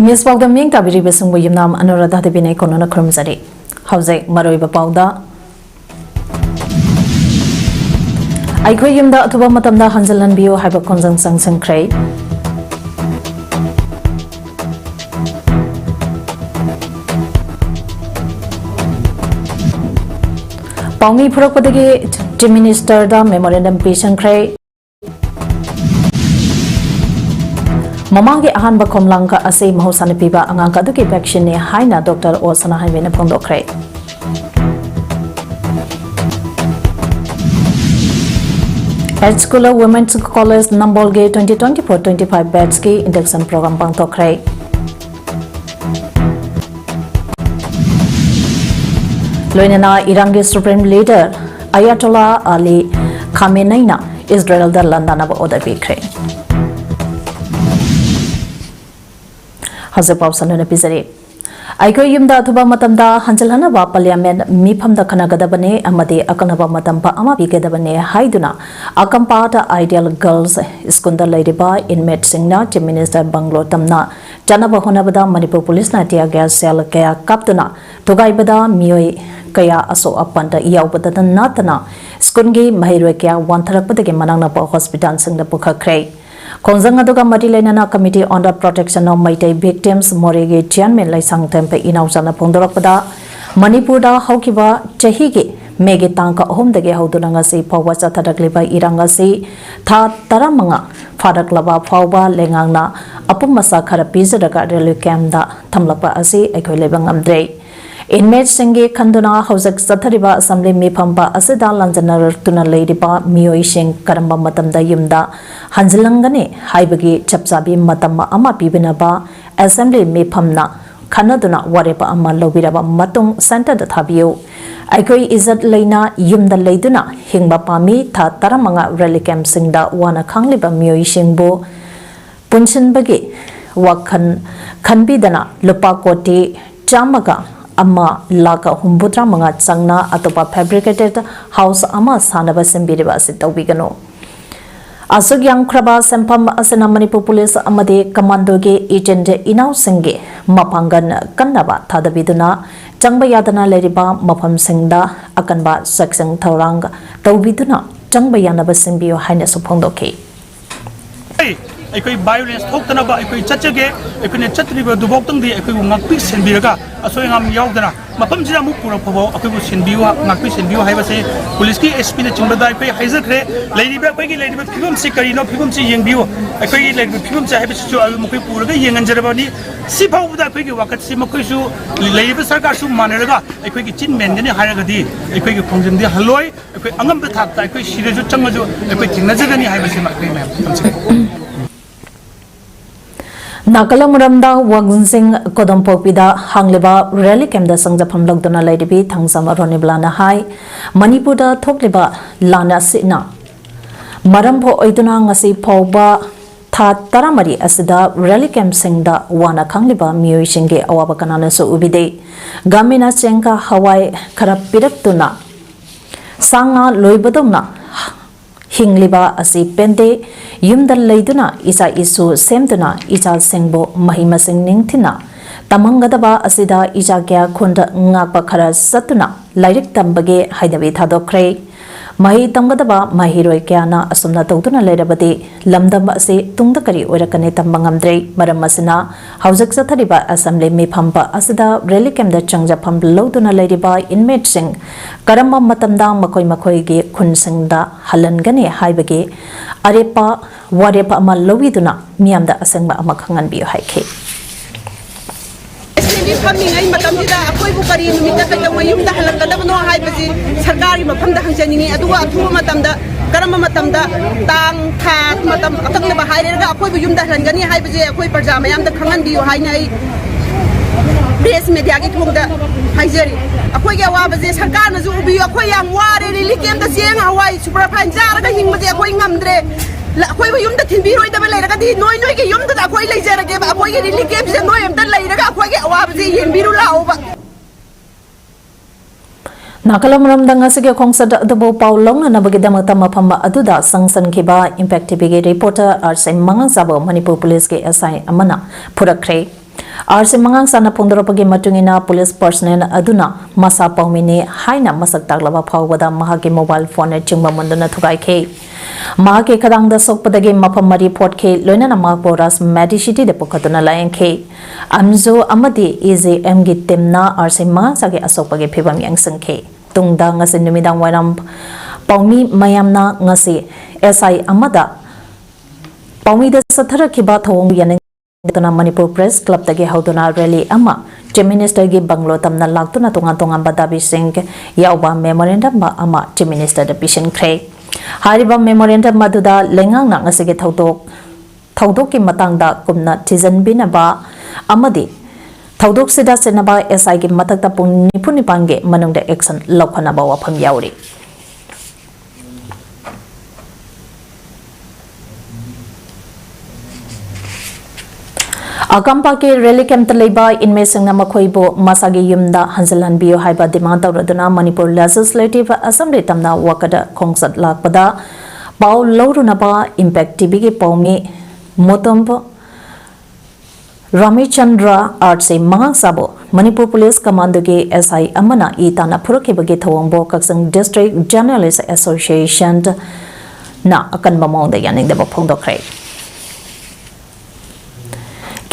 News PAODAM ming tabiri besung bu yimnam anuradha de binai kono na khrum zari hauze maroi ba pauda ai khoi yimda athuba matamda hanjalan bio haiba konjang sang khrei Paomee Phurakpagi Chief Minister da Memorendum Pishinkhre Mamangi ahan ba komlangka ase mahusana piba angangka duki vaccine ne haina Dr. Osana haimena phongdokre At School of Women's College Nambolge 2024-25 batch ki induction program pangtokre Loinana Irangi Supreme Leader Ayatollah Ali Khamenei na Israel da landana ba order bikre Haze Pausan Pizari. I go yum da Tuba Matamda, Hanjalana ba Parliament, Mipam da Kanagadabane, Amade, Akanaba Matampa, Amabikadabane, Haiduna, Akampata Ideal Girls, Iskunda Lady Ba, Inmate Singna, Chief Minister Banglo Tamna, Janaba Honabada, Manipur Police Natia Gas Sel Kaya Kaptuna, Togaibada, Mioi Kaya Aso Apanta, Yaubata Natana, Skungi, Mahirwekia, Wantarapataki Manana Hospital Sing the Puka Cray. Konzang aduga Matilena Committee on the Protection of Maitai Victims Morege Chairman Laisang Tempe Inausana Pondorakpada Manipur da Haukiba Chahigi Megi Tanka Homdege Haudunangasi Pawasa Tadakliba Irangasi Tha Taramanga Fadaklaba Pauba Lengangna Apumasa Karapiza da Relucam da Tamlapa Asi Equilibang Amdre Inmate Singi Kanduna Hausak Satariba Assembly Mipamba Asida Lanzanar Tuna Lady Ba Mioishing Karamba Matamda Yumda Hanzilangane Haibagi Chapsabi Matama Ama Bibinaba Assembly Mipamna Kanaduna Warepa Ama Lobiraba Matung Center the Tabio Aikoi Izat Leina Yumda Leiduna Hingba Pami Ta Taramanga Relicam Singda Wana Kangliba Mioishing Bo Punshin Bagi Wakan Kanbidana Lupa Koti Chamaga Amma Laka Humbutra Manga Sangna Atopa fabricated house Ama Sanaba Simbiriba Sitawigano. Asuk Yang Kraba Sempam Asana Manipur Police Amade Commandoge Agent Inau Singe Mapangan Kanaba Tadabiduna Jangbayadana Lediba Mapam Singda Akanba Section Taurang Tawiduna Jangbayanaba Simbio Highness Pondoke. Ekoi violence thoktanaba ekoi chachage ekoi chatriba duboktangdi ekoi ngakpi senbiraga asoi ngam yaudana mapam jira mu pura pho ekoi bu senbiwa ngakpi senbiwa haibase police ki SP na chimbada ekoi haijakre leiriba ekoi ki leiriba phibam si karino phibam si yengbiwa ekoi leiriba phibam sa haibase chu al mukoi pura ga yenganjarabani si phauda ekoi ki wakat si mukoi su leiriba sarkar su manaraga ekoi ki chin mendene hairagadi ekoi ki khongjamdi haloi ekoi angam da thakta ekoi sireju changaju ekoi thingnajagani haibase makoi ma'am Nakala Muramda Wagsing Kodampopida Hangliba Relicam the Sangjapam Logdona Ladibi Tangsama Roniblana High Manipura Tokliba Lana Sitna Marampo Oiduna Ngasi Pauba Tha Taramari Asida Relicam Singda Wana Kangliba Muishinge Awabakanana So Ubide Gamina Chenka Hawaii Karapiratuna Sanga Loibadumna Hingliba Asi Pende Yumda Laiduna Isa Isu Semduna Isa Sengbo Mahima Sing Ningtina Tamangadaba Asida Isa Gya Kunda Ngakpa Kara Satuna Lairik Tambage Haidavi Thadokre Mahi Tamgadaba Mahiroi Kyana Asumna Totuna Ledabadi Lamdam Asi Tungdakari Urakane Tambangamdre Maramasina Hauzak Satariba Assembly Mipamba Asida Relicam the Changjapam Loduna Ladiba Inmate Sing Karamba Matamda Makoi Makoigi Kunsingda Halangane Haibagi Arepa Warepa Ama Lowiduna Miamda Asengba Amakangan Bio Haike. Coming in Matamida, a Koibukari, Yum the Halakadabano Hybazi, Sargari, Mapanda Hanjani, Adua, Matamda, Karama Matamda, Tang, Kat, Matam, Atanga Haida, Koyum the Hangani, Hybazi, Koypajama, and the Kangandi, Hainai, Base Mediagit Munda, Hizeri, a Koya Wabazi, Sargana Zubi, a Koyam, Wari, Likim, the Siena, Hawaii, Superpanjara, Himati, going Andre. Koi ba yum da thin bi roi da lai raga di noi noi ke yum da koi lai jara ke ba koi ke li ke se noi am da lai raga koi ke wa ba yen biru la ba Nakalamuram Dangasige Kongsad the Bo Paolong and Nabagidamata Pamba Aduda Sangsan Kiba Impact TV reporter Arsene Mangasabo Manipur Police Ke Asai Amana Phurakpagi RC mangang sana pongdoropagi matungina police personnel aduna masa Paomee haina masak taglaba phawbada mahagi mobile phone chingba mandana thugai khe mahagi khadangda sokpadagi mafam mari port khe loinana mahporas medicity de pokatuna layan khe amzo amadi EZM gi temna RC mangang sage asokpagi phibam yangsang khe tungda ngasi numidang wainam Paomee mayamna ngasi SI amada Paomee da sathara khiba thawong yaning Manipur Press Club tagi hauduna rally ama Chief Minister gi banglo tamna laktuna tongan badabi sing yauba memorandum ba ama Chief Minister da Pishinkhre hariba memorandum maduda lengang na ngasige thaudok ki matangda kumna tijan binaba amadi thaudok sida senaba SI gi matakta pung nipuni pange manungda action lokhana ba wafam yauri Akampa ke rally camp talaiba inme singna makhoibo masagi yumda hanzalan biyo haiba demand tawraduna Manipur Legislative Assembly tamna wakada khongsat lakpada pau loruna ba impact tv ge Paomee motombo Ramichandra RC mangang sabo Manipur Police Commando ge SI amana itana Phurakpagi thawongbo kaksang District Journalists Association na akan bamong da yaning da phongdokre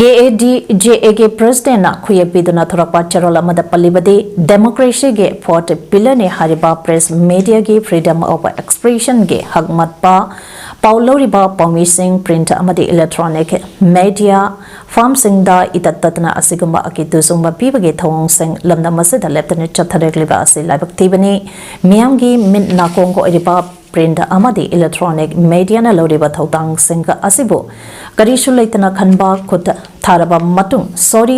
KADJA President na Khuyak Biduna Phurakpa Charol Amada Palibadi Democracy ge Fourth Pillar ne hariba press media ge freedom of expression ge hagmat pa Paulori ba Paomee sing print amadi electronic media farm sing da itatatna asigumba akitu sungba pibage thawong sing lamna masida leptane chatharekliba asi laibak tibani miyam gi min nakong ko eriba print amadi electronic media na loriba thawtang sing ka asibu karishu leitana khanba khut tharaba matung sorry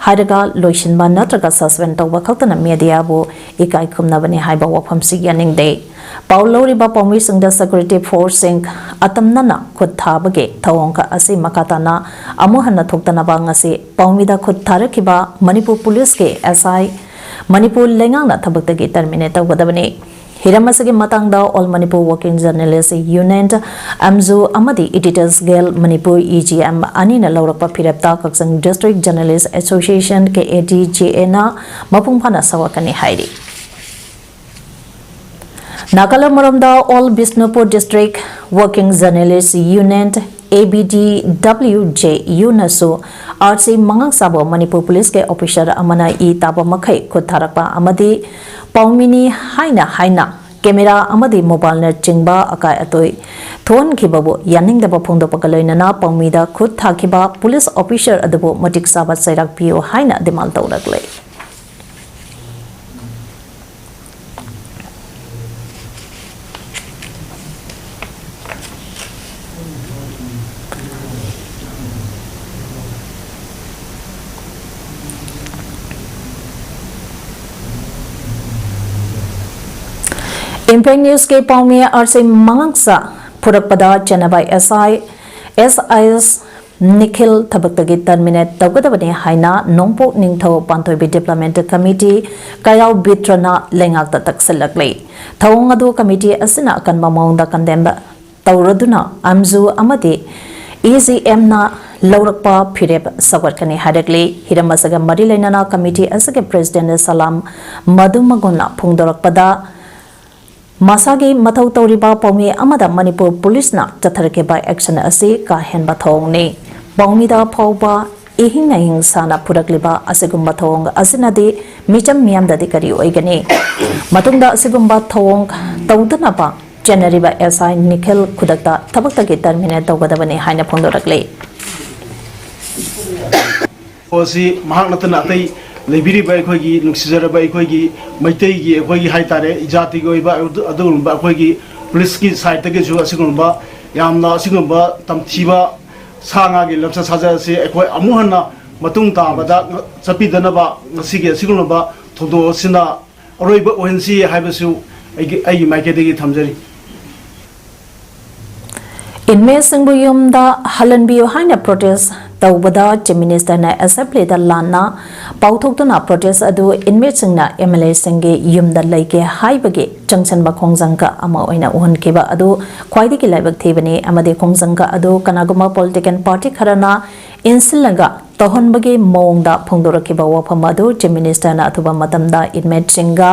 haidaga loishinba natraga suspend tawba khaktana media bu ikai khumna bani haiba wafam sigyaning de Paulori ba Paomee singda security force sing atamnana khut thabage thawong ka asi makatana amuhanna thoktana ba ngasi Paomee da khut tharakhiba Manipur Police ke SI Manipur lengang na thabak terminate tawgadabani Hiramasagi matangda All Manipur Working Journalists Union Amzu Amadi Editors Guild Manipur EGM Anina Laurakpa Phirapta Kaksang District Journalists Association KADJA na mapungphana sawakani hairi Nakala Maramda All Bisnupur District Working Journalists Union ABDWJ Yunasu RC mangang sabo Manipur Police ke officer amana I taba makai kutharakpa amadi Paomee haina camera amadi mobile na chingba akai atoi thon khibabu yaning daba phongdo pakaloina na Paomee da khut thakiba police officer adabu matik sabat sairak pio haina demal tawraklei Impact News ke Paomee RC mangangsa Phurakpada Chanabai SIS Nikhil Thabaktagi terminate tawgadabani haina Nongpok Ningtho Panthoibi Development Committee Kayau Bitrana lengakta taksalakle thawong adu committee asina akan mamawngda kandemba tawraduna amzu amadi EZM na laurakpa phirep sawatkani hadakle hiramasaga mari lainana committee asage president Salam Madumagona phongdorakpada Masagi Matau Toriba Paomee amada Manipur Police na chatharake by action asi ka henba thong ni Paomee da phawba ihing na hing sana phurakliba asigumba thong asinadi micham miyam da dikari oigani matungda asigumba thong tawdana ba January ba SI Nikhil khudakta thabakta ge terminate tawgadabani haina phongdorakle Osi mahaknatana atai Libiri by Kogi, Luxizera by Kogi, Maitegi, Kogi Haitare, Jati Goiba, Adulba Kogi, Bliski side Tagaju Sigumba, Yamna Sigumba, Tamtiba, Sangagi, Lapsa Saza, Amuhana, Matunta, Bada, Sapidanaba, Sige, Sigumba, Todo Sina, Roiba Wensi, Habasu, I make it Tamzeri. Inme Singbuyum da Halanbio Haina protest Tawbada Chief Minister na Assembly da Lana Pauthokna protest adu inme singna MLA singe yumda laike haibage Junction ba khongjangka ama oina uhankiba adu khwaidiki laibak thebani amade khongjangka adu kanaguma political party kharana insilaga तहनबगे मौंगदा फोंदोरखिबा वफम अदु chief minister ना अथुबा मतमदा inmate सिंगा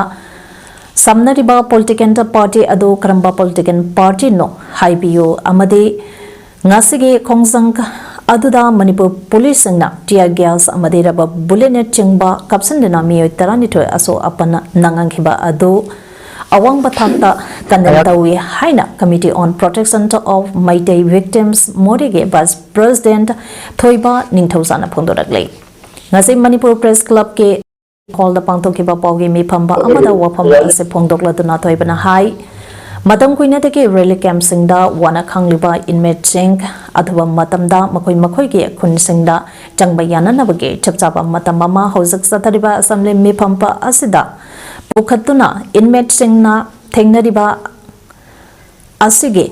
samnariba political party adu karamba political party no haibiyo amade ngasige khongsang aduda manipur police na tear gas amade raba bullet chingba kapsandena miyoi taranitoi aso apana nangangkhiba adu awang bathakta kandentawi haina committee on protection of Meitei victims morige vice president thoiba ningthausana phongdoraklei ngasi manipur press club ke call the pangtokiba paugi mi phamba amada wafam ase phongdokladuna thoibana hai matam kuina teke rally camp singda wana khangliba inmate sing athwa matamda makhoi ge khun singda changba yana nabage chapchaba matam mama hojak sathariba assembly mi phamba asida pukhatuna inmate singna thengnariba asige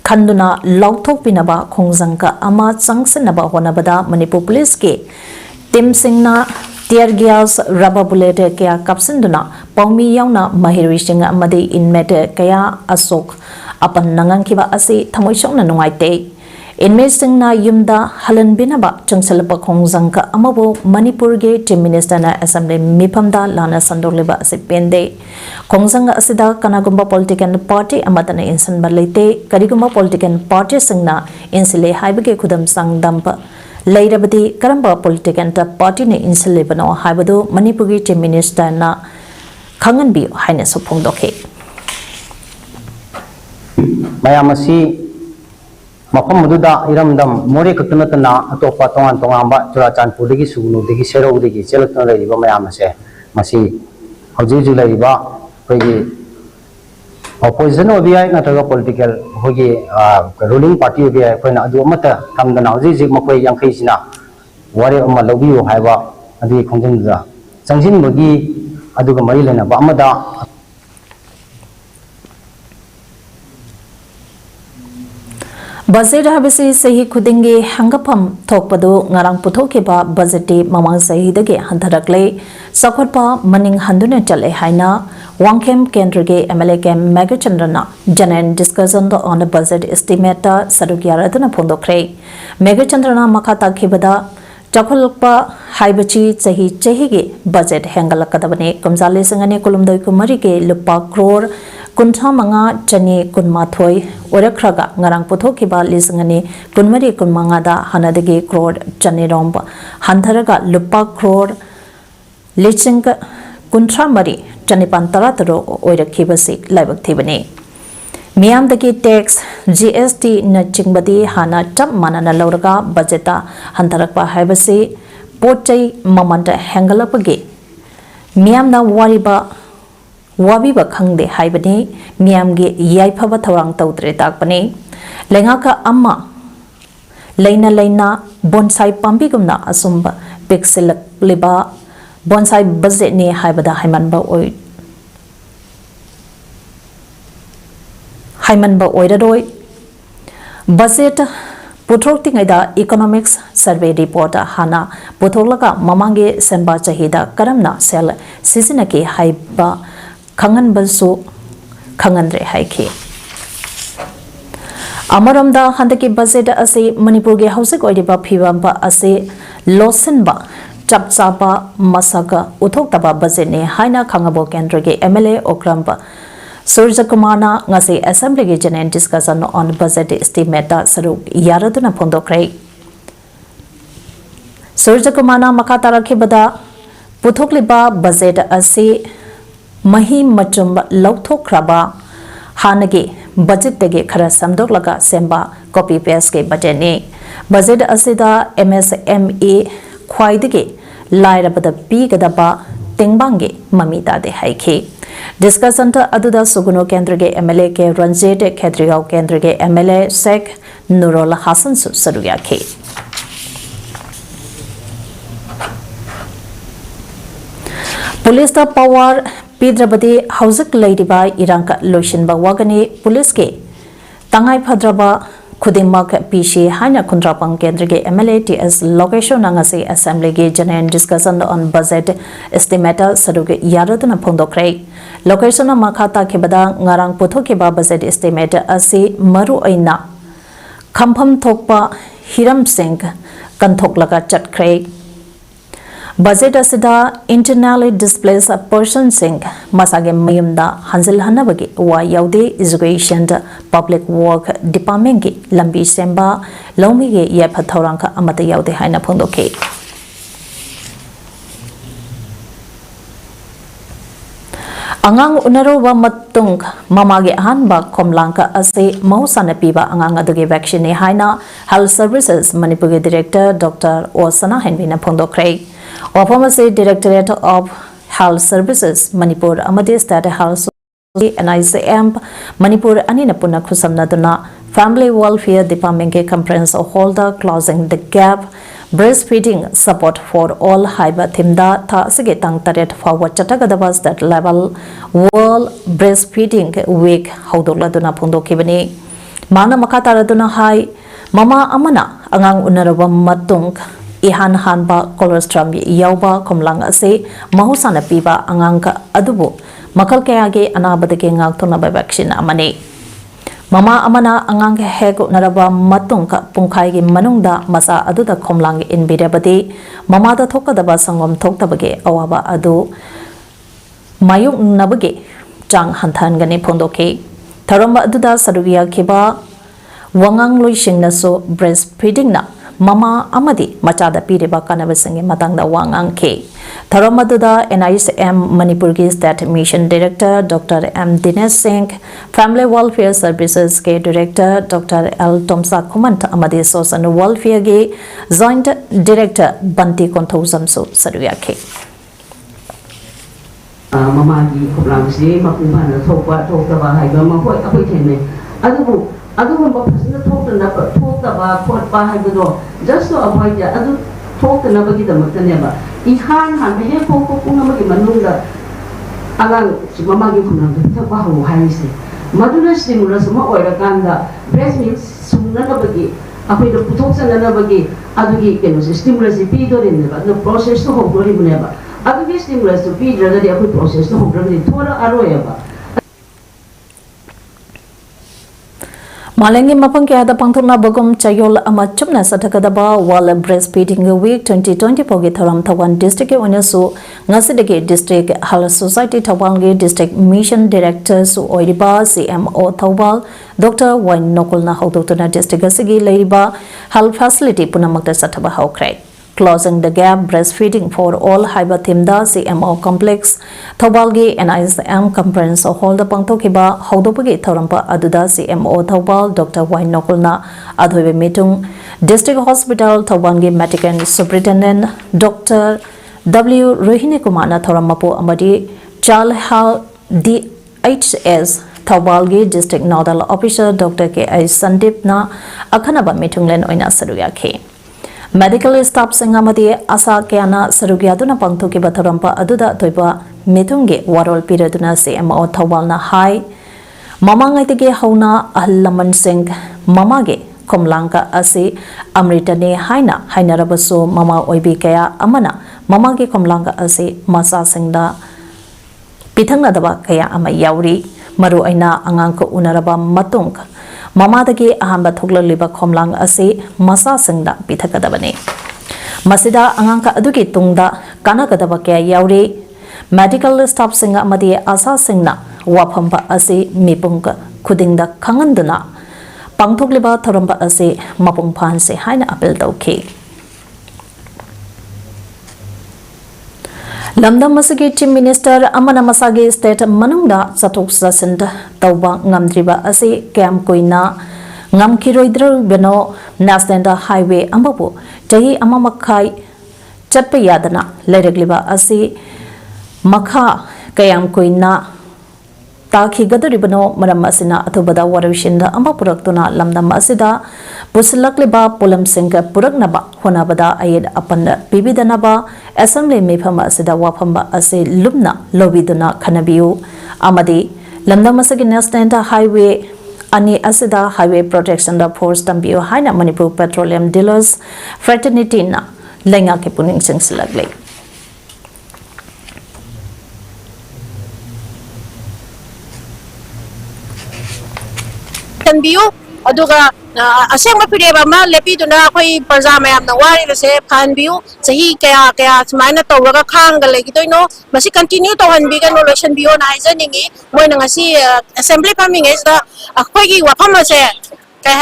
khanduna lauthok pinaba khongjangka ama changsinaba honabada manipur police ke team singna tear gas rubber bullet kaya kapsinduna Paomee yauna mahiri singa amadi inmate kaya asok apan nangangkiba ase thamoisongna nungaite inmate singna yumda halan binaba changsalapa khongjangka amabo manipur ge chief minister na assembly miphamda lana sandoleba ase pende khongjanga asida kanagumba political party amatana insan balite karigumba political party singna insile haibege khudam sangdampa lairabadi karamba political party ne insilebano haibadu manipuri chief minister na khanganbi haina sophongdokhe mayamasi mafam mududa iramdam more katunatana atopa tongan tongamba churachandpur degi sugunu degi serau degi chelakna laiba mayamase masi hauji laiba koigi opposition OBI natraga political hogi ruling party OBI koina adu amata thamdana hauji makoi yankai sina wari amma lobiyo haiba adu khongjingda changjin bagi aduga mari lena ba amada budget habisi sahi khudinge hangapam thokpadu ngarang puthokeba budget mamang sahi dage handarakle sakhotpa maning handuna chale haina wangkem kendrige MLA kem megachandrana janan discussion on the budget estimate sarugyara phondokre megachandrana makata khibada chakhulpa haibachi chahi ge budget hengalakadabane kamjale sangane kolumdoi kumari ke lupa crore kuntha manga chani kunmathoi orakhraga ngarang puthokiba lisangani kunmari kunmanga da hanadagi crore chani romba hantharaga lupa crore liching kuntha mari chani pantarataro oirakhibasi laibak thibani miyam dagi tax GST na chingbadi hana chap manana lauraga budgeta hantarakpa haibasi pochai mamanta hengalapage miyam na wariba wabiba khangde haibani miyamge yaifaba thawang tawtre takpani lengaka amma leina bonsai pambigumna asumba pixel liba bonsai budget ne haibada haimanba oiraroi budget puthoktingaida economics survey report hana putholaka mamange senba chahida karamna sel sisinake haiba khangan balsu khangandre haike amaramda handaki budget ase manipur ge housing oidiba phibamba ase losenba chapchaba masaka uthoktaba budget ne haina khangabo kendra ge MLA okramba Surja Kumana ngasi assembly ge janan discussion on budget estimate saruk yaraduna phondokre Surja Kumana makatara khibada puthokliba budget ase mahi machum lauthokraba hanage budget tege khara samdoklaga semba copy paste ke batene budget asida MSME khwaidige lairabada pigadaba tengbange mamita de haike discussion ta aduda suguno kendra ge MLA ke Ranjit Khetrigaon kendra ge MLA Sheikh Nurul Hasan Sarugya ke police ta power Pidrabadi Hausik Ladiba Iranka Lotion Bawagani Police Ke Tangai Padraba Kudimak Pishi Hanya Kundrapang Kendrige MLA TS location Nangasi Assembly Ge Janan discussion on budget estimata Saruge Yaraduna Pondokre location Makata Kibada Ngarang Puthokeba budget estimate Asi Maru Aina Kampam Thokpa Hiram Singh kanthok chatkhre. Budget asida internally displaced person sing masage mayumda hanzil hanabagi wa yaude education public work department gi lambi semba lomi ge yafa thorangka amata yaude haina phongdoke. Angang unaroba matung mamage ahanba komlangka ase mahusana piba angang aduge vaccine haina health services Manipur director Dr. Osana Henbina phongdokre. Wapamase Directorate of Health Services Manipur Amade State Health NICM Manipur Anina Puna Kusamnaduna Family Welfare Department ke conference holder closing the gap breastfeeding support for all haiba thimda tha sige tang taret forward chatagadaba state level world breastfeeding week haudoladuna phondokibani mana makataraduna hai mama amana angang unaraba matung ihan hanba colostrum yauba komlang ase mahusana piba angang adubu makal kayage anabadage ngak thona vaccine amani mama amana angang hek naraba matung ka pungkhai gi manungda masa aduda khomlang inbirabadi mama da thokadaba sangom thoktabage awaba adu mayuk nabage chang hanthan gani phondoke tharamba aduda sarugia khiba wangang loisingna so breastfeeding na mama amadi machada piriba kanabasinge matangda wangang ke tharamadda NICM Manipur ki State Mission Director Dr. M Dinesh Singh Family Welfare Services ke Director Dr. L Tomsa Kumant amadi Social Welfare ge Joint Director Banti Konthosam so saruya ke mama gi khoblang se mapumana thokta ba haiba ma hoi apoi thene adubu mapasina thokta ba khotpa haibo just to avoid ya adu thokta na bagi damakta ba ihan han he phok pung ma gi manungda agang si mama gi khunang thakwa ho haise maduna stimulus ma oira kanda breast milk sumna na bagi apoi do puthok sana na bagi adugi keno stimulus pi do rin ba no process to ho gori bune ba adugi stimulus to pi draga di apoi process to ho gori thora aroya ba Malengi mapang kaya da pangthokna bagom chayol ama chupna sathakadaba wal breastfeeding week 2024 ge tharam Thawan district ke onasu ngasidege district health society Thawal ge district mission director su oiriba CMO Thawal Dr. Wain Nokulna haudotuna district asigi leiba health facility punamakta sathaba haukrai closing the gap breastfeeding for all haiba thimda CMO complex Thawalgi NICM conference hold the pangthokiba haudopagi thorampa aduda CMO Thawal Dr. Wain Nokulna adhoibe meeting district hospital Thawalgi medical superintendent Dr. W Rohini Kumana Thoramapo amadi Child Health DHS Thawalgi district nodal officer Dr. K.I. Sandip na akhanaba meeting len oina saruya ke medical staff sangamadi asa kyana sarugyaduna pangthoki batharampa aduda toiba mithunge warol piraduna CMO Thawalna hai mamangaitege hauna ahlaman singh mamage komlangka ase amritane haina hainarabaso mama oibi kaya amana mamage komlangka ase masa singda pithangna daba kaya ama yauri maru aina angangko unaraba matung mamadagi ahamba thoglaliba khomlang ase masa singda pithakadabane masida angangka adugi tungda kanakadaba kya yauri medical staff singa amadi asa singna wafamba ase mipungka khudingda khanganduna pangthogliba thoramba ase mapung phanse haina apel tawke Lamdam masagi Chief Minister Amana Masagi State Manungda Satuk Sasinda Tauba Ngamdriba Ase Kam Koina Ngamkiroidru Beno National Highway Ambapu Jahi Amamakai Chatpayadana Leregliba Ase Makha Kayam Koina Taki Gaduribano Maramasina Atubada Waravishinda Ambapuratuna Lamdam Asida Pusilakliba Pulam Singa Puragnaba Honabada Ayed Apanda Bibidanaba Assembly Mepama Asida Wapamba Ase Lumna Lobiduna Kanabiu Amadi Lamdam Masagi National Highway Ani Asida Highway Protection Force Tambio Haina Manipur Petroleum Dealers Fraternity na Lenga Kipuning Singsilagli Tanbiyo aduga aseng ma pide ba ma lepi duna khoi parja mayam na wari bese phan biu sahi kaya kaya smaina tawraga khang ga legi toino masi continue to han bi ga no election biu na izaningi moi na ngasi assembly farming is da akhoi gi wafam ase kai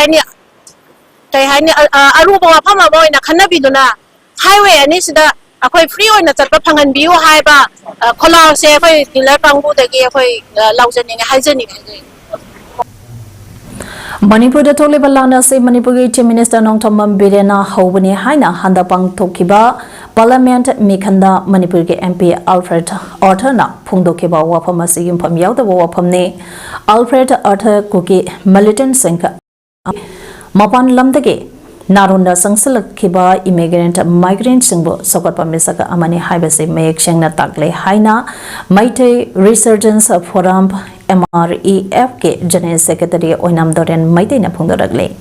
hani aruba wafam ma moi na khanabi duna highway ani sida akhoi free oina chatpa phangan biu haiba khola se akhoi dealer kangbu dagi akhoi laujani haijani Manipur da tole balana se Manipur ge Chief Minister Nongthom Birena Hobani haina handa pang thokiba Parliament Mikhanda Manipur ge MP Alfred Arthur na phungdo ke ba wa phama se yum pham yaw da wa pham ne Alfred Arthur kuki militant singh mapan lam da ge Narunda sangsalak kiba immigrant migrant singbo sokat pamisaka amani haiba se mayek shengna takle haina Maite Resurgence Forum MREF ke General Secretary Oinam Doren Maite na phungdoragle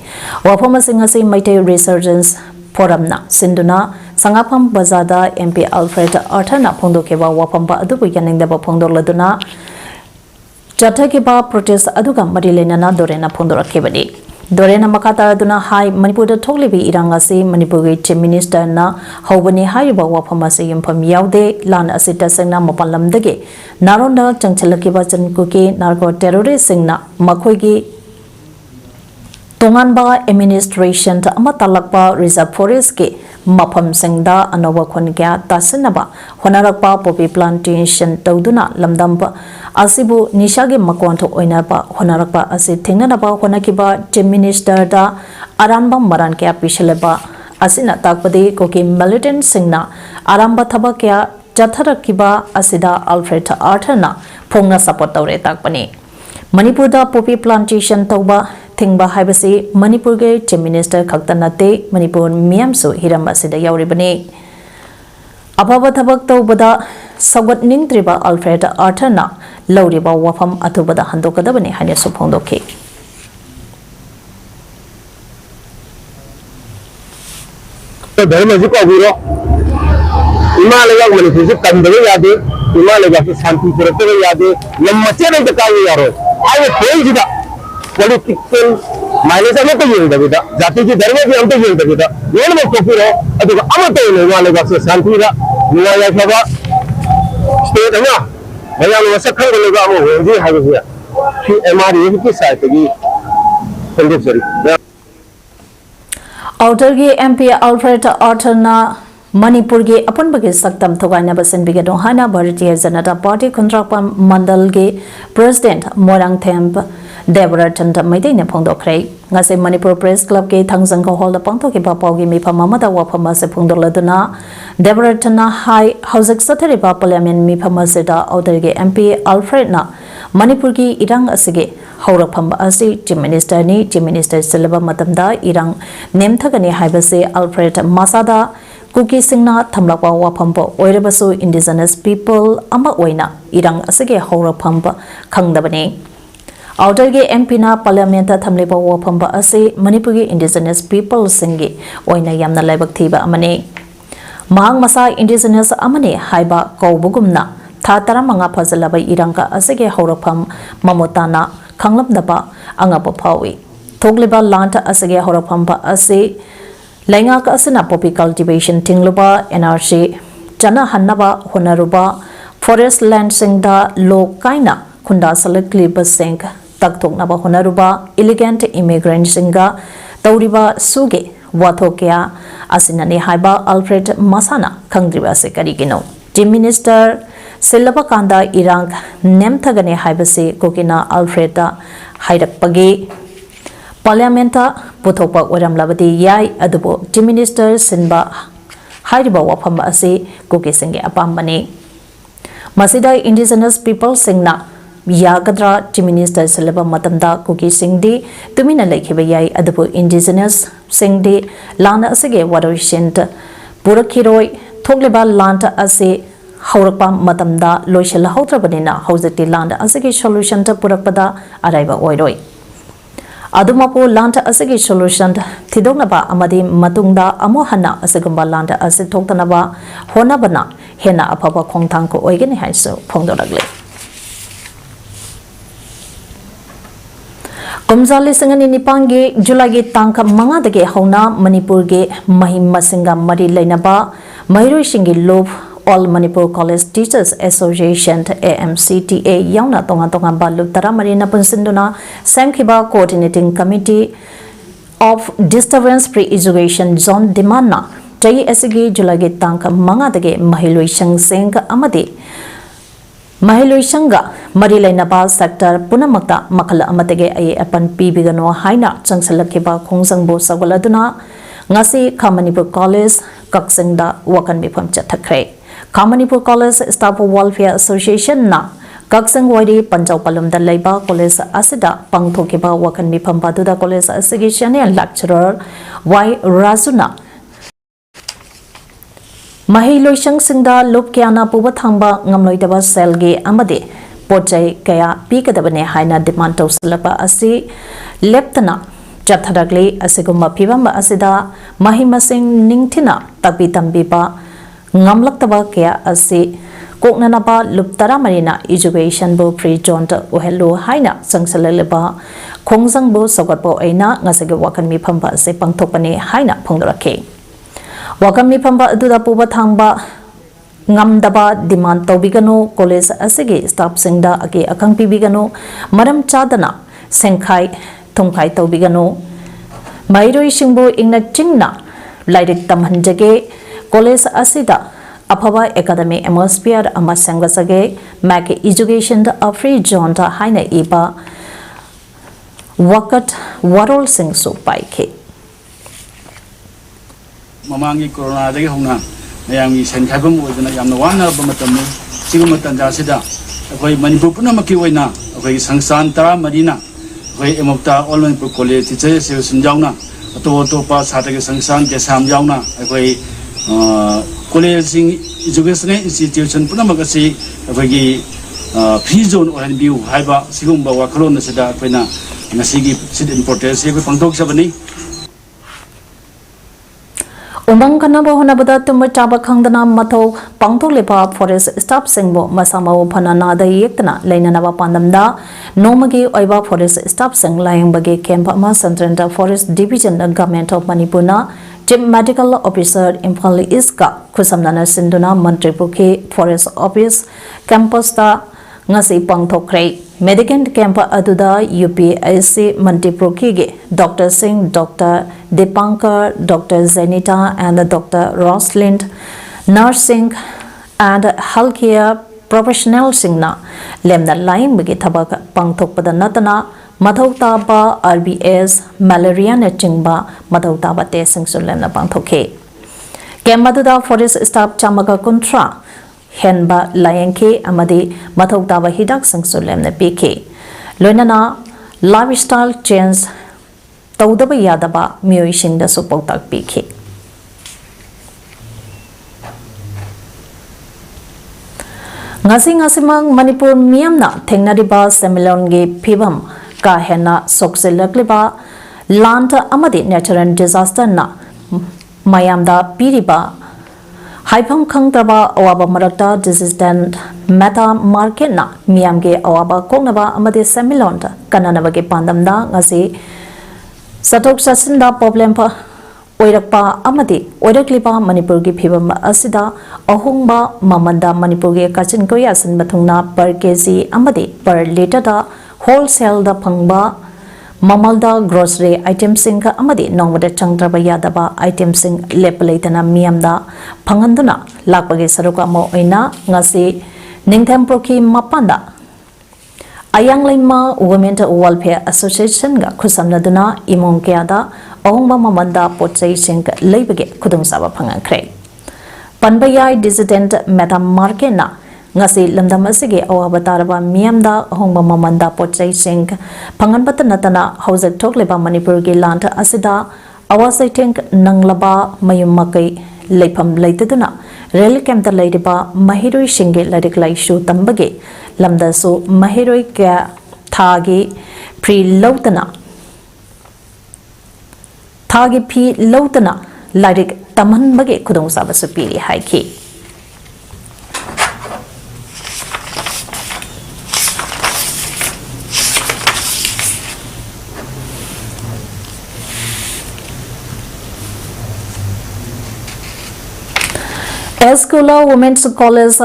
wafama singa se Maite Resurgence Forum na sinduna sangapam bazada MP Alfred Arthur na phungdo keba wafam ba adu yaningda ba phungdorladuna jatha keba protest aduga marilena na Dorena phungdorakebadi Dorena Makata Duna High Manipur Tolibi Irangasi Manipur Chief Minister na Hobani Haiba Wapamasi Impam Yaude Lan Asita Singna Mopalam Dege Naronda Changchalaki Kuki Narco Terrorist Singna Makoigi Tonganba Administration ta Amatalakpa Reserve Forest ke Mapam Singda Anova Khongia Tasinaba Honarakpa Poppy Plantation Tauduna Lamdamba Asibu Nishagi Makwanto Oinaba Honarakpa Asi Tinganaba Honakiba Chief Minister da Aranba Marankia Pishaleba Asina Takpadi Koki Militant Singna Aramba Tabakia Jatharakiba Asida Alfred Arthur na Phongna support tawre takpani Manipur da Poppy Plantation Tauba Thingba Haibasi Manipur ge Chief Minister Khaktanate Manipur Miamsu Hiram Asida Yauribani Ababa Thabak Taubada Sagat Ningtriba Alfred Arthur na Lauriba Wafam Atubada Handokadabani Hanya Supongdoki धर्म को बुरो हिमालय मनुष्य से कंदवे यादे हिमालय से शांति पुरते यादे लम्मचे नहीं तो कावे यारो आये कोई जिदा पॉलिटिकल माइनस में तो यूं दबेदा जाति की धर्म की हम तो यूं दबेदा ये लोग को फिर अभी अब तो हिमालय से शांति रा हिमालय का स्टेट है ना भैया लोग सब खबर लेगा वो जी है भैया कि एमआरए की साइड की कंडक्टरी Outer ge MP Alfred Arthur na Manipur ge apunbage saktam thogaina basen bige dong hana Bharatiya Janata Party Kontrakpan Mandal ge President Morang Themp Deboratan da maidai na phongdokhrei ngase Manipur Press Club ke thangjang ko hall da pangthoki ba pawgi mi phama mada wa phama se phongdorladuna Deboratan na high housek sathari ba parliament mi phama se da outer ge MP Alfred na Manipur gi irang asige haurakpham asi Chief Minister ni Chief Minister silaba matamda irang nemthagani haibase Alfred Masada Kuki Singna Thamlakwa Wapampo Oirabasu Indigenous People Ama Oina Irang Asige Haurakpham Khangdabani Outer ge MP na Parliament Thamliba Wapamba Asi Manipur gi Indigenous People Singi Oina Yamna Laibak Thiba Amani Mahang Masa Indigenous Amani Haiba Kaubugumna Tha Taramanga Phazalaba Irangka Asige Haurakpham Mamotana Khanglapdaba Angapa Phawi Thogliba Lanta Asige Haurakpham Asi Lenga ka asina poppy cultivation tingluba NRC Chana Hannaba Honaruba Forest land singda lo kaina Kunda Salakli Basing Taktok Naba Honaruba Elegant immigrant singa Tauriba Suge Watokea Asinani Haiba Alfred Masana Kangdriba Sekarigino Chief Minister Silaba Kanda Irang Nemthagane Haibase Kokina Alfreda Hairakpagi Parliamenta Puthokpa Oram Labadi Yai Adubo Chief Minister Sinba Haiba Wapamba Asi Kuki Singe Apambani Masida Indigenous People Singna Yagadra Chief Minister Silaba Matamda Kuki Singdi Tumina Lakiba Yai Adubo Indigenous Singdi Lana Asige Wadoshint Purakiroi Thogliba Lanta Asi Haurakpa Matamda Loishela Hautrabanina Hausati Landa Asige Solution to Purakpada Araiba Oiroi Adumapo Lanta Asigi solution Tidonaba Amadi Matunda Amohana Asagumba Lanta Asitoktanaba Honabana Hena Apapa Kongtanko Oigani Haiso Pongdoragli Kumzali singani nipangi Julai tangka mangadage hauna Manipur ge mahim masinga mari lainaba Mahiroi shingi lob All Manipur College Teachers Association AMCTA yauna tonga balu tara marina punsinduna Samkiba Coordinating Committee of Disturbance Pre-Education Zone Demana Jai Asigi Julai tangka mangadage Mahiloi shang singka amadi Mahiloi shanga mari lainaba sector punamakta makala amatage ay apan pibigano haina changsalakkiba khongzangbo sagoladuna ngasi Manipur College Kaksingda wakan mifam chathakre Manipur College Staff Welfare Association na Kaksing wadi Panjau Palumda Laiba College asida pangthokiba wakan mifam baduda College asigi senior lecturer Y Razuna Mahiloi shang singda lop kyana puba thangba ngamloidaba selge amade pochai kaya pikadabane haina demand tawslaba asi leptana chathadakle asiguma phibamba asida mahimasing ningthina takbi tambiba ngamlaktaba kaya asi koknanaba luptara marina education bo free zone ta ohelu haina sangsalaleba khongjang bo sogatbo aina ngasage wakan mi phamba ase pangthopani haina phongdorake wakan mi phamba aduda puba thangba ngamdaba demand tawbigano college asige staff singda age akang pibigano maram chadana sengkhai thongkhai tawbigano Mahiroi singbo ingna chingna lairik tamhanjage college asida aphaba academic atmosphere ama sangasage make education the free zone ta haina iba wakat warol sing so paike Mamangi corona dagi hona mayamgi senkhaibam oidana yamna wana bamatamni siguma tanjasida akoi Manipur punamaki oina akoi sangsan tara marina akoi Mayokta All Manipur College Teacher Association jauna ato pa satake sangsan ke sam jauna akoi college sing education institution punamagasi akoi free zone oran view haiba sigumba wakalon sida akoina ngasigi sid importance akoi pangtok sabani Umang kanaba honabada tumma chaba khangdana mathau pangthok lepa forest staff singbo masamao phanana da yektana leinanaba pandamda nomagi oiba forest staff sing laying bage camp ama central forest division government of Manipur na chief medical officer Imphal East ka khusamnana sinduna mantri pukhi forest office campus ta ngasi pangthokre medical camp aduda UPSC Mantipurki ge Dr. Singh, Dr. Dipankar, Dr. Zenita and Dr. Rosalind nursing and healthcare professional singna lemna line bagi thabak pangthokpada natana Mayokta ba RBS malaria na chingba Mayokta ba testing so lemna pangthokhe kemaduda forest staff chamaga kontra henba layanke amadi Mayokta ba hidak singso lemna pk loinana lifestyle change tawdaba yadaba mioising da supportak pk ngasimang Manipur miyamna thengnariba semilon ge phibam ka hena sokselakliba land amadi natural disaster na mayamda piriba Haipam Kangtaba Awaba Marakta Dissident Meta Market na Miamge Awaba Kongnaba Amade Semilonda Kananabage Pandamda Ngasi Satok Sasinda Problem pa Oirakpa Amadi Oiraklipa Manipurgi Pibam Asida Ohungba Mamanda Manipurgi Kachin Koyasin Batungna per kg Amadi per liter da wholesale da Pangba Mamalda grocery item sing amadi nongwada changdraba yadaba item sing lepalaitana miamda phanganduna lakpagi saruka mo oina ngasi ningtham proki mapanda ayang laima women welfare association ga khusamnaduna imong kyada ohongba mamanda pochai sing leibage khudung saba phangakre panbayai dissident meta market na ngasi lamdam asige awabataraba miamda hongba mamanda pochai sing phanganbata natana haujak thokleba Manipur gi land asida awasai teng nanglaba mayumakai lepham leitaduna rel camp da leidiba Mahiroi shinge ladik laishu tambage lamda so Mahiroi ka thagi pre lautana thagi phi lautana ladik tamhan bage khudong saba supiri haiki Escola Women's College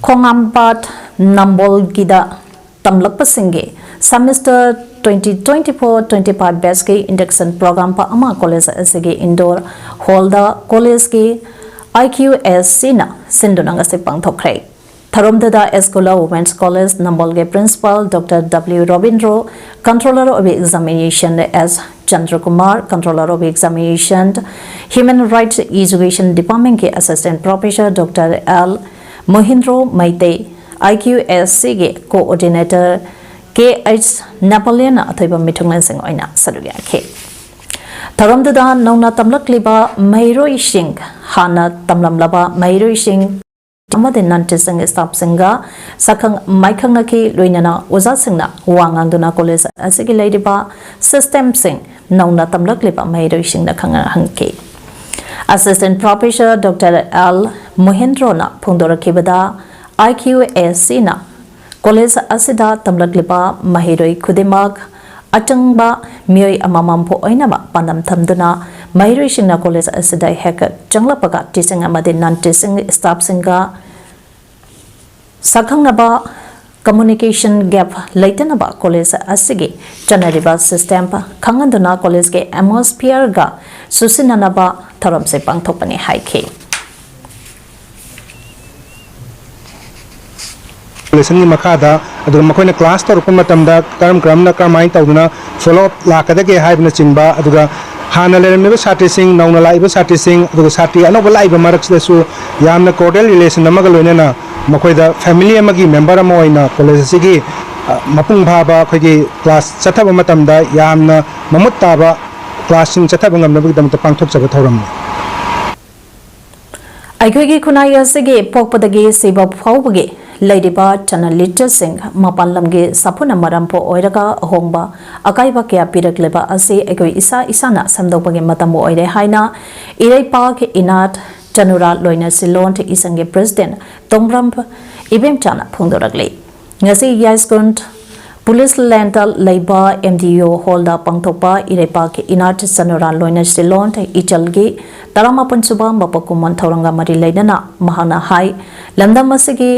Khongampat Nambol Gida Tamlakpasinge Semester 2024-25 Batch के induction program pa ama college asige indoor hall da college के IQSC na sindunanga se pangthokre Tharomdada Escola Women's College Nambol के principal Dr. W. Robindro, controller of examination S. Chandra Kumar, controller of examination Human Rights Education Department के assistant professor Dr. L. Mohindro Maite, IQSC के coordinator K.H. Napoleon अथवा मिठुंगलन सिंह ओइना सरुया खे Tharomdada नौना तमलकलिबा महिरोई सिंह हाना तमलमलबा महिरोई Singh amade non-teaching staff singa sakhang maikhangna ki loinana oza singna wangangduna college asigi leidiba system sing nauna tamlakliba mairoi singna khanga hangke assistant professor Dr. L. Mohindro na phungdorakibada IQSC na college asida tamlakliba mahiroi khudimak achangba mioi amamam pho oinaba pandam thamduna mahiroi singna college asida hek changlapaga teaching amade non-teaching staff singa sakhangnaba communication gap leitanaba college asigi chanariba system khanganduna college ke atmosphere ga susinanaba tharom se pangthopani haikhe lesson ni makada adu makoina class tor pun matamda karam na karmai tawduna follow up lakada ge haibna chingba aduga hana lerme sati sing nauna laiba sati sing aduga sati anoba laiba maraksda su yamna cordial relation namaga loinena makoida family amagi member ama oina college sigi mapung bhaba khogi class chathaba matamda yamna mamut taba class sing chathaba ngamna bigdam ta pangthok chaba thoram Aikhoi khunai asigi pokpadagi seba phawbagi leidiba channel literature sing mapanlamge sapuna marampo oiraga ahongba akaiba kya pirakleba ase aikhoi isa isana samdopagi matam oire haina iraipa ke inat Chanura loina silon te isange president Tongram ibem chana phungdoragle ngasi yaskont police landal leiba MDO holda pangthopa irepa ke inat Chanura loina silon te ichalge tarama pansuba mapakuman thoranga mari leidana mahana hai lamdam asigi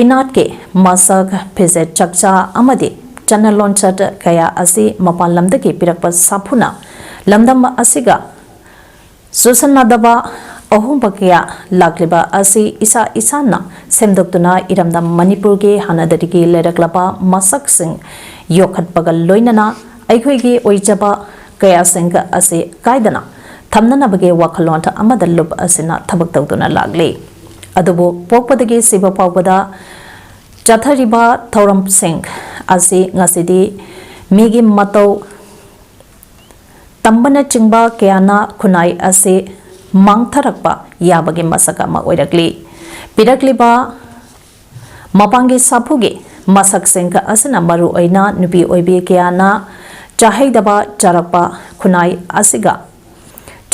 inat ke masak pheze chakcha amadi channel launched kaya asi mapan lamda ke pirakpa saphuna lamdam asiga susana daba ahum bakya lagliba asi isa isana semdoktuna iramda manipur ge hanadari ge leraklaba masak sing yokhat pagal loinana aikhoi ge oijaba kaya sing ase kaidana thamnana bage wakhalon tha amada lub asina thabak tawduna lagle adubo pokpadagi siba pawbada chathariba thoram sing ase ngasidi migi matau tambana chingba kayana khunai ase mangtharakpa yabage masaka ma oirakli pirakliba mapangi saphuge masak sengka asina maru oina nupi oibe kayana chahaidaba charakpa khunai asiga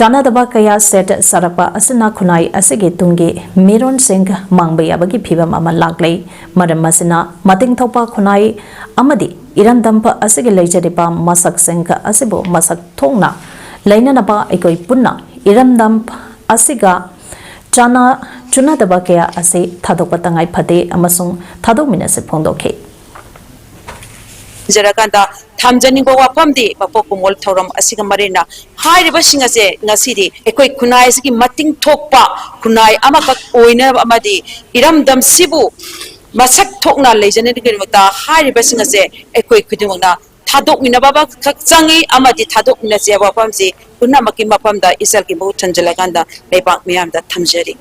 chanadaba kaya set sarapa asina khunai asige tunge miron sing mangba yabage phibam ama laklei maram asina mating thopa khunai amadi irandampa asige leijariba masak sengka asibo masak thongna lainanaba aikoi punna iramdam asiga chana chunadaba kaya ase thadokpatangai phade amasung thadokmina se phongdokhe Jarakanda thamjani go wapamdi bapokungol thoram asiga marina hairiba singase ngasidi ekoi khunai sigi mating thokpa khunai amaka oina amadi iramdam sibu masak thokna leijane digirmata hairiba singase ekoi khudimona thadok mina baba khakchangi amadi thadok mina se wapamsi punamaki mapamda isalki bu thanjalaganda lepak miyamda thamjari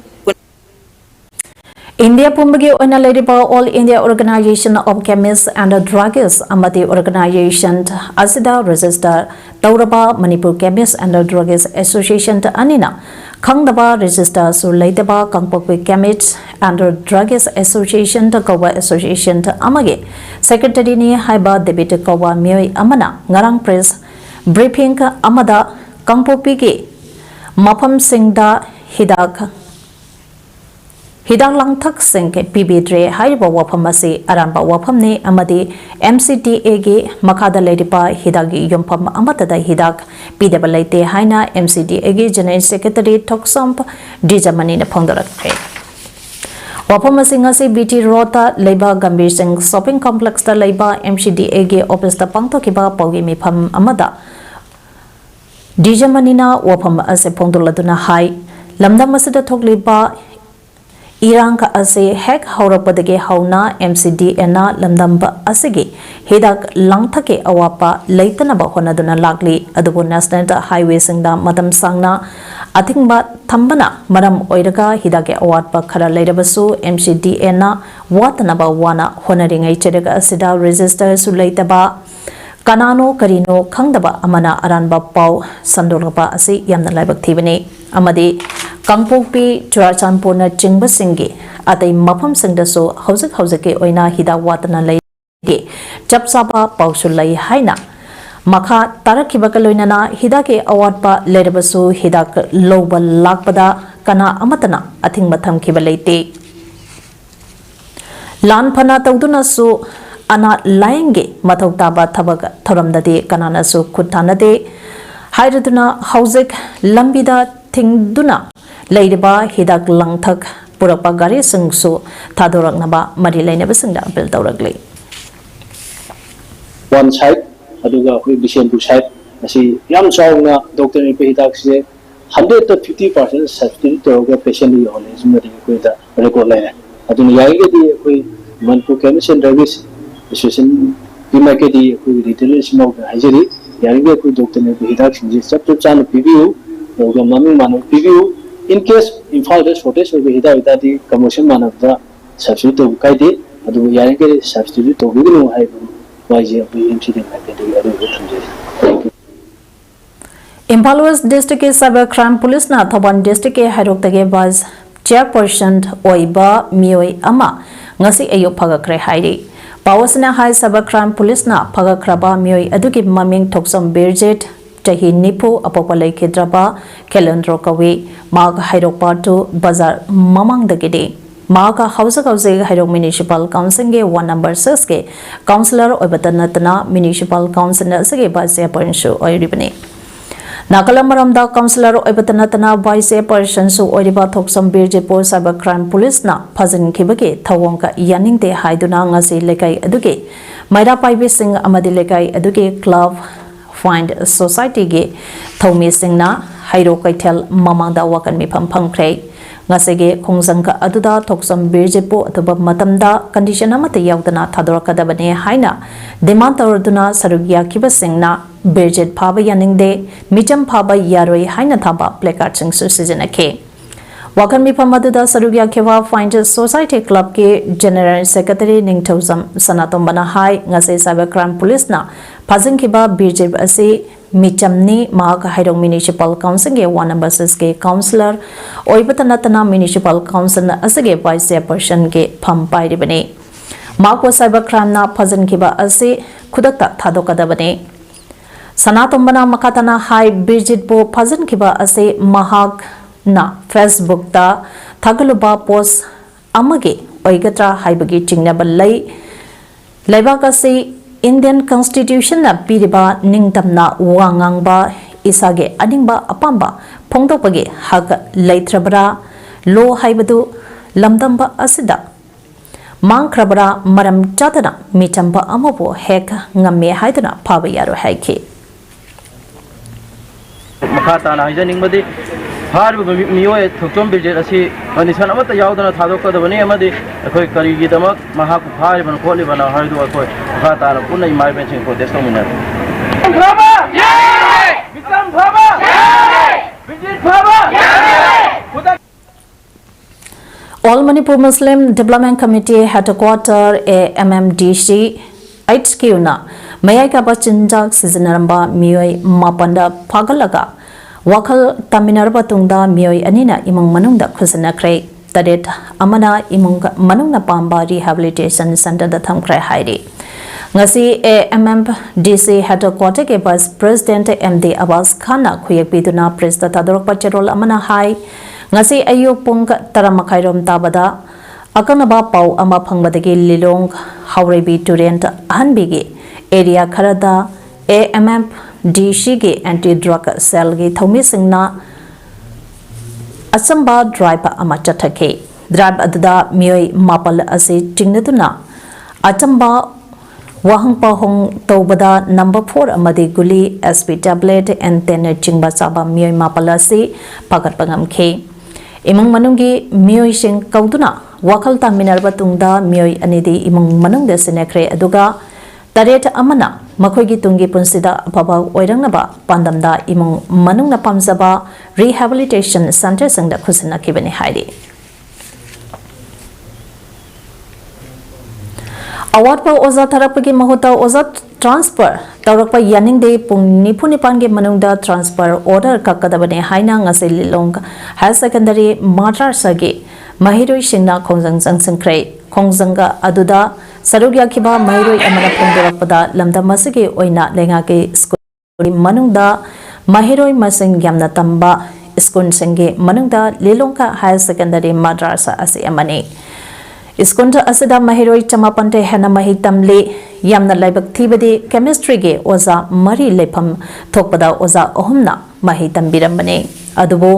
India Pumbagi Oina Ladiba All India Organization of Chemists and Druggists Amati Organization Asida Register Tauraba Manipur Chemists and Druggists Association Anina Kangdaba Register Sulaitaba Kangpokwe Chemists and Druggists Association Kawa Association Amage Secretary ni Haiba Debit Kawa Mioi Amana Ngarang Press Briefing Amada Kangpokwe Mapam Singda Hidak hidang langthak sing ke pibidre haiba wafam ase aranba wafam ne amadi MCDA ge makada ledipa hidagi yompam amatada hidak pidabalaite haina MCDA ge general secretary Thoksam Dijamani na phongdarakre wafam ase ngasi BT Rota Leba Gambir Singh shopping complex ta Leba MCDA ge office ta pangthokiba paugi mifam amada Dijamani na wafam ase phongdoladuna hai lamdam asida thokliba Irang ka ase hek haurakpadage hauna MCDA na lamdamba asigi hidak langthake awapa leitanaba honaduna lagli adubu national highway singda madam sangna athingba thambana maram oiraga hidake awatpa khara leirabasu MCDA na watanaba wana honaringai cheraga asida register su leitaba kanano karino khangdaba amana aranba pau sandolaba ase yamna laibak thibani amadi Kangpokpi Churachanpurna chingba singi atai mafam singdasu haujake oina hida watana leige chapsaba pausulai haina makha tarakhiba loinana hidake awatpa lerebasu hidak loba lakpada kana amatana athing matham khiba leite lan phana tawduna su ana lainge mathokta ba thabak thoramdade kanana su khuthanade hairaduna haujak lambida thingduna Laidaba hidak langthak Phurakpagi singsu thadoraknaba mari lainaba singda appeal tawrakli one side aduga we Bishenpur side asi yam chawna doctor ni hidak se 100 to 50% substitute toga patient ni hole sumari ko da record laina aduni yaige di koi manpu chemist and druggists association bima ke di koi retailer smoke hajari yaige ko doctor ni hidak sinje sab to chan PBU toga mami manu PBU in case Imphal the shortage of hida di commotion manavda substitute to kaide adu yaringe substitute to gulu hai YG MCD Imphal West District Cyber Crime Police na Thoban District Hairoktage Vice Chairperson Oiba Mioi Ama ngasi ayo phagakre hairi Pawasna High Cyber Crime Police na phagakraba Mioi adugi maming Thoksam Birjet Chahi Nipu apopalai Kidraba Kelendro Kawi Mag Hairokpa to Bazar Mamang the Gide Maga House Hairok Municipal Council ge 1 number 6 ke Councillor Oibatanatana Municipal Council Sage Vice Chairperson Oiribane Nakalamaramda Councillor Oibatanatana Vice Chairperson Su Oiriba Thoksam Birjepur Cyber Crime Police na Phazin Kibage Thawongka Yaningte Haiduna ngasi lekai aduge Maira Paibi Singh amadi lekai aduge Club Find Society ge Paomee singna Hairo Kaitel Mamangda Wakan Mifam Phangkhre ngasege khongjangka aduda Thoksam Birjepo atuba matamda condition amata yaudana thadorakadabane haina demand tawduna sarugya kiba singna Birjet phaba yaningde mijam phaba yaroi haina thaba placard sing susijanake Wakan Mifam aduda sarugya khiba Find Society Club ke General Secretary Ningthozam Sanatombana hai ngase Cyber Crime Police na Phajingkiba Birjep ase Michamni Mag Hairok Municipal Council ge 1 number 6 ke Councillor Oibatanatana Municipal Council asage Vice Chairperson ge pham pairibane Mako Cyber Crime na Phajingkiba ase khudakta thadokadabane Sanatombana makatana hai Birjit bo Phajingkiba ase mahak na Facebook ta thagaluba post amage oigatra haibagi chingnaba laibakase Indian Constitution na piriba ningtamna wangangba isage aningba apamba phongdopage hag leitrabra lo haibadu lamdamba asida mangkrabra maram chatana michamba amobo hek ngamme haiduna phaba yaro haiki makhatana haijaningmadi harba miyoy Thoksam Birjet asi condition amata yaudana thadokadabani amadi akhoi karigidamak mahak phariban kholibana haidu akhoi makhatana punna imai benching protest tomina Bhava jai Vikram Bhava jai Birjet Bhava jai All Manipur Muslim Development Committee Headquarter AMMDC HQ na Mayaka Bachinjak Sizinaramba Miyoy Mapanda Pagalaga Wakal Taminarba Tungda Miyoy Anina Imong Manungda Kusanakre Tadet Amana Imong Manungna Pamba Rehabilitation Center the Thamkre Hairi Ngasi AMMDC Headquarter ke Vice President MD Abbas Khana Khuyak Biduna Press the Tadorok Pacharol Amana Hai ngasi ayuk pung taramakairom tabada akanaba pau ama phangbadagi lilong haurebi turent ahanbigi area kharada AMM DC gi anti drug cell gi thomi singna asamba drive ama chathake drive adada mioi mapal ase tingnatuna achamba wahangpa hong tawbada number 4 amadi guli SP tablet and then chingba chaba mioi mapal ase pagat pangamkhe imong manunggi mioi sing kauduna wakal taminarba tungda mioi anidi imong manung de sinekre aduga taret amana makhoigi tungi punsida baba oirangnaba pandamda imong manungna pamjaba rehabilitation center sangda khusina kibani haidi award pa oza tharapagi mahuta oza transfer tawrakpa yaning de pung nipuni pange manungda transfer order kakadabane haina ngase lilong high secondary madrasa ge mahiroi singna khongjang jangsangkhre khongjanga aduda sarugya khiba mahiroi amana phongdorakpada lamdamasigi oina lenga ke school manungda mahiroi masing yamna tamba school singge manungda lilongka high secondary madrasa ase amani iskunta asida mahiroi chamapante hena mahi tamli yamna laibak thibadi chemistry ge oza mari lepham thokpada oza ohumna mahi tambirambane adubo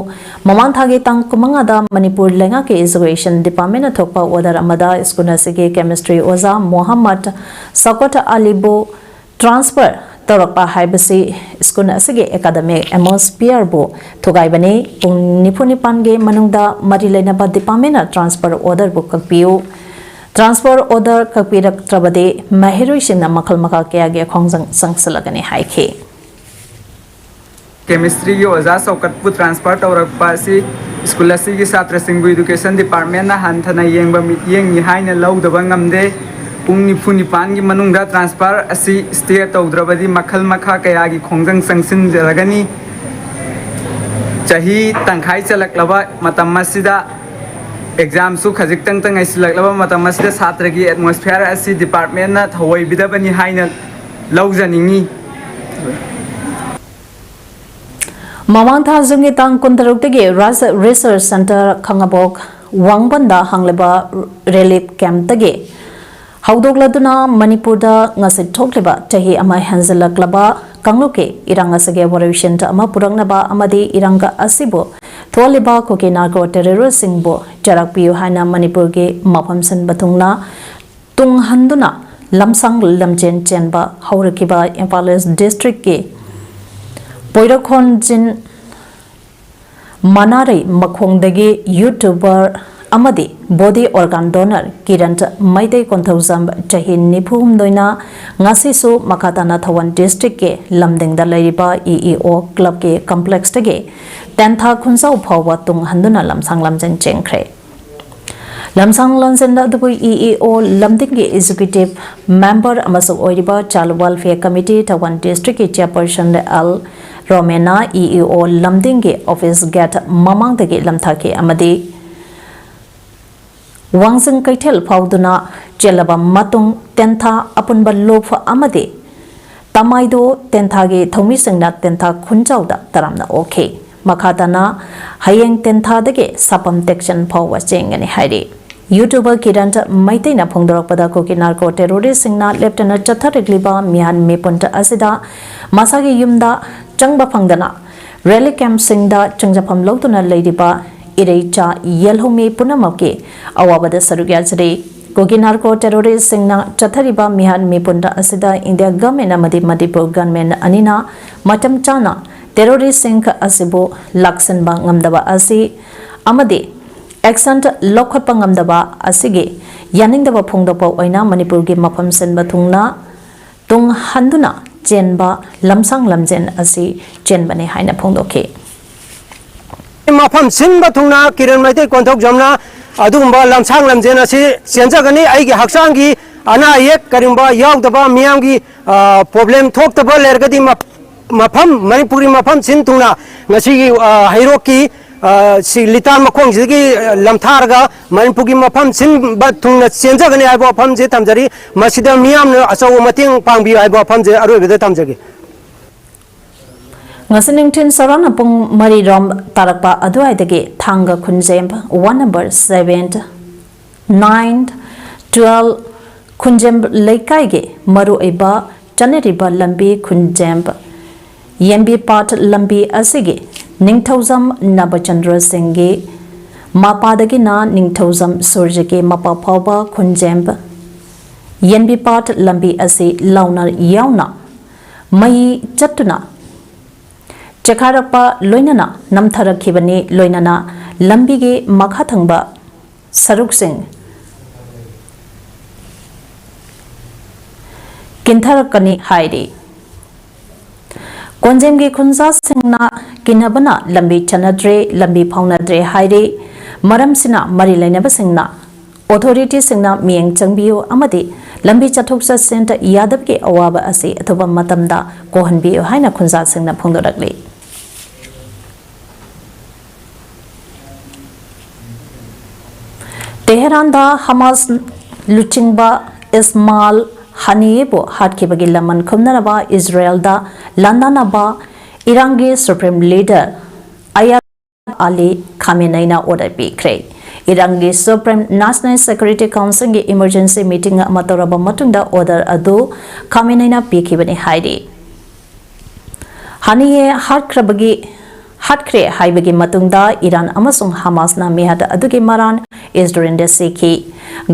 mamang thagi tang kumanga da manipur lenga ke education department thokpa order amada iskuna sige chemistry oza Muhammad Sakota Alibo transfer tawrakpa haibasi iskuna sige academic atmosphere bo thogaibane pung nipuni pange manungda mari leinaba department transfer order bo kakpiu transfer order kakpirak trabade mahiroi singna makhal maka kya ge khongjang sangsalagani haikhe chemistry की ओजा सौकतपु transfer तौरक्पा असि school की छात्र Singh education department ना हंथना Young meeting निहायना लौदब ngamde पुंग निफु निपान की मनुंगदा transfer असि stay तौद्रबदी मखल मखा कया की खोंजंग संगसिन जरगनी चाही तंखाई चलकलबा मतम मसिदा एग्जाम सु खजिक तंग तंग आइसलकलबा मतम मसिदा छात्र की एटमॉस्फेयर असि डिपार्टमेंट ना थवई बिदबनी हायना लौजनिंगी Mamang tha zungi tang kuntaruk tege research center khangabok wangbanda hangleba relief camp tege haudokladuna manipur da ngase thokleba tahi ama hanzalaklaba kangloke iranga sage operation ta ama purangnaba amadi iranga asibo tholiba koke narco terrorist singbo jarakpiu hana manipur ge maphamsan bathungna tung handuna lamsang lamchen chenba haurakiba Imphal district ke Poirakhon jin manari makhongdagi YouTuber amadi body organ donor Kirant Maidai Konthauzam Chahin Nipum Doina Ngasisu Makatana Thawan district ke lamdingda lariba EEO club ke complex tage tentha khunsau phawa tung handuna lamsang lamjen chengkhre lamsang lansenda dubu EEO lamding ke executive member amasu oiriba child welfare committee Thawan district ke chairperson Al Romena EEO lamdinge office gate mamang dege lamthake amadi wangsing kaithel phauduna chelaba matung tentha apunba lofa amadi tamaido tentha ge thomi singna tentha khunjauda taramna okay makhatana hayeng tentha dege sapam tection phawa chengani hairi YouTuber Kiranta Maitaina Phongdorakpada Koki narco terrorist singna Lieutenant Chatharegliba Mihan Mepunta Asida Masagi Yumda Changba Phangdana Rally Camp Singda Changjapam Lotuna Ladyba Ireicha Yelhomi Punamaki Awabada Sarugyajri Koki narco terrorist singna Chathariba Mihan Mepunta Asida India government amadi Madipur gunmen Anina Matam Chana terrorist sing Asibo Laksan Bang Ngamdaba Asi Amadi Accent Lokhatpa ngamdaba asige yaningdaba phongdopa oina Manipur gi mafam senba thungna tung handuna chenba lamsang lamjen asi chenbane haina phongdoke mafam sinba thungna kiran maite konthok jamna adumba lamsang lamjen asi senjagani aigi haksangi ana yek karimba yaudaba miyamgi problem thoktaba lergadi mafam Manipuri mafam sin thungna ngasi hairoki si litan makong jigi lamtharga Manipuri mafam sin bathungna senjagani aibo pham je tamjari masida miyam asaw mating pangbi aibo pham je aroi beda tamjagi Ngasiningtin sarana pung mari rom tarakpa aduai degi thanga khunjem 1 number 7 9 12 khunjem leikai ge maru eba chaneriba lambi khunjem yembi part lambi asige ningthauzam nabachandra singge mapadagi na ningthauzam surjage mapa phawba khunjem yembi part lambi ase launa yauna mai chatuna Chekharapa loinana namtharakhibani loinana lambige makhathangba saruk sing kintharakani hairi konjemge khunza singna kinabana lambi chanadre lambi phaunadre hairi maramsina mari lainaba singna authority singna mieng changbiyo amadi lambi chathok center yadabge awaba ase athoba matamda kohanbiyo haina khunza singna phongdorakli Tehran da Hamas luchingba Ismail Haniyebo hatkibagi laman khumnaraba Israel da landanaba Irangi Supreme Leader Ayatollah Ali Khamenei na order bikre Irangi Supreme National Security Council gi emergency meeting amatoraba matunda order adu Khamenei na bikibani haidi Haniye hatkre haibagi matunda Iran amasung Hamas na mihada adugi maran Israel de Siki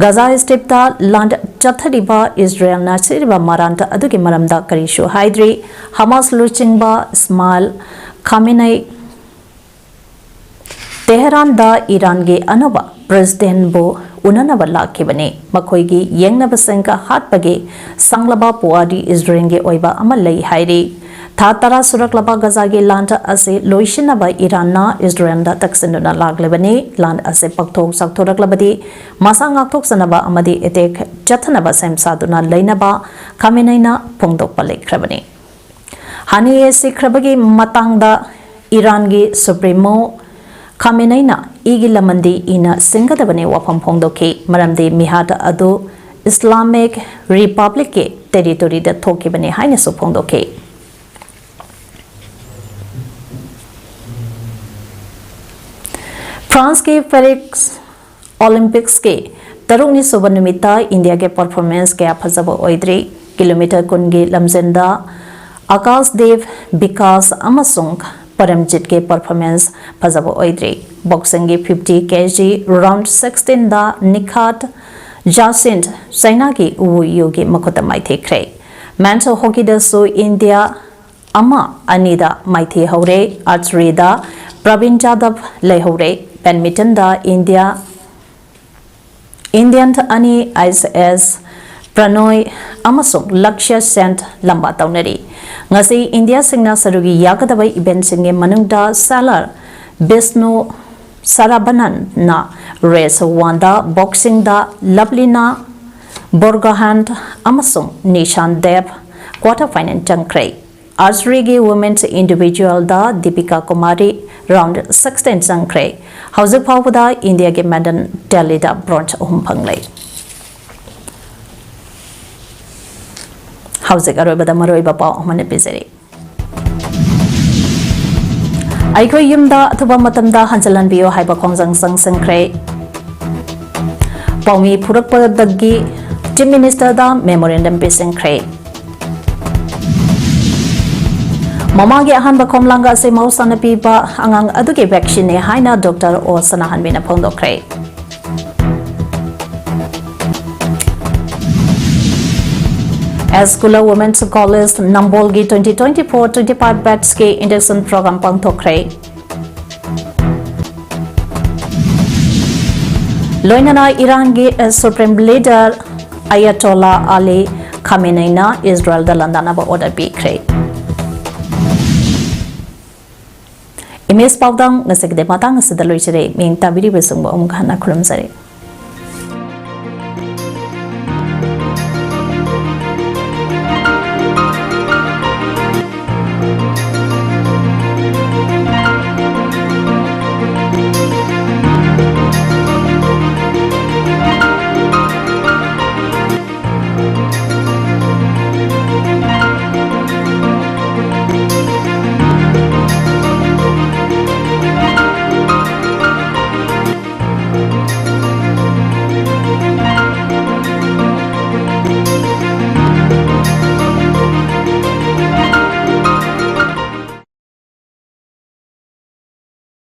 Gaza Strip da land chathariba Israel na chiriba maranta adugi maramda karishu haidri Hamas luchingba Ismail Khamenei Tehran da Iran ge anaba president bo unanaba lakibani makhoigi yengnaba sengka hatpage sanglaba puadi Israel ge oiba amalai hairi Thatara suraklaba Gaza ge land ase loishinaba Iran na Israel da taksinuna laglebani land ase pakthok sakthoraklabadi masa ngakthok sanaba amadi etek chathanaba semsaduna leinaba Khamenei na phongdokpa lekhrabani Haniye sikrabagi matangda Iran ge supremo Khamenei na igi lamandi ina singadabani wafam phongdoki maramdi mihata adu Islamic Republic ke territory da thokibani haina su phongdoki France के फेरिक्स Olympics के तरुणी सुबनुमिता India के performance के फजब ओइद्री kilometre कुनगे लमजेंदा आकाश देव विकास अमसुंग परमजित के performance फजब ओइद्री boxing के 50 kg round 16 दा Nikhat जासिंट China की उयु के मखोत माइथेख्रे मेंस हॉकी दसो इंडिया अमा अनिदा माइथे हौरे आर्चरी दा प्रवीण जाधव लेहौरे बैडमिंटन दा इंडियन अनि ISS प्रणोय अमसुंग लक्ष्य सेंट लंबा तौनरी ngasi India singna sarugi yakadaba event singe manungda salar Bisnu Sarabanan na race wanda boxing da Lablina Borgahand amasung Nishan Dev quarter final changkre archery ge women's individual da Deepika Kumari round 16 changkre hauzik phawda India ge medal Delhi da bronze phanglei hauzik aroibada maroiba paw amane pizeri aiko yumda athuba matamda hanjalan bio haiba khongjang sangkre Paomee Phurakpagi Chief Minister da Memorendum Pishinkhre Mama ge ahan ba khomlanga se mausana piba angang aduge vaccine haina Dr. O Sanahan bina phongdokre Escola Women's College Nambolgi 2024-25 batch के induction program pangthokre Loinana Iran ge Supreme Leader Ayatollah Ali Khamenei na Israel da landana ba order bikre Imes PAODAM ngasik de matang sa daloy sire ming tabiri besung ba umkhana khulum sare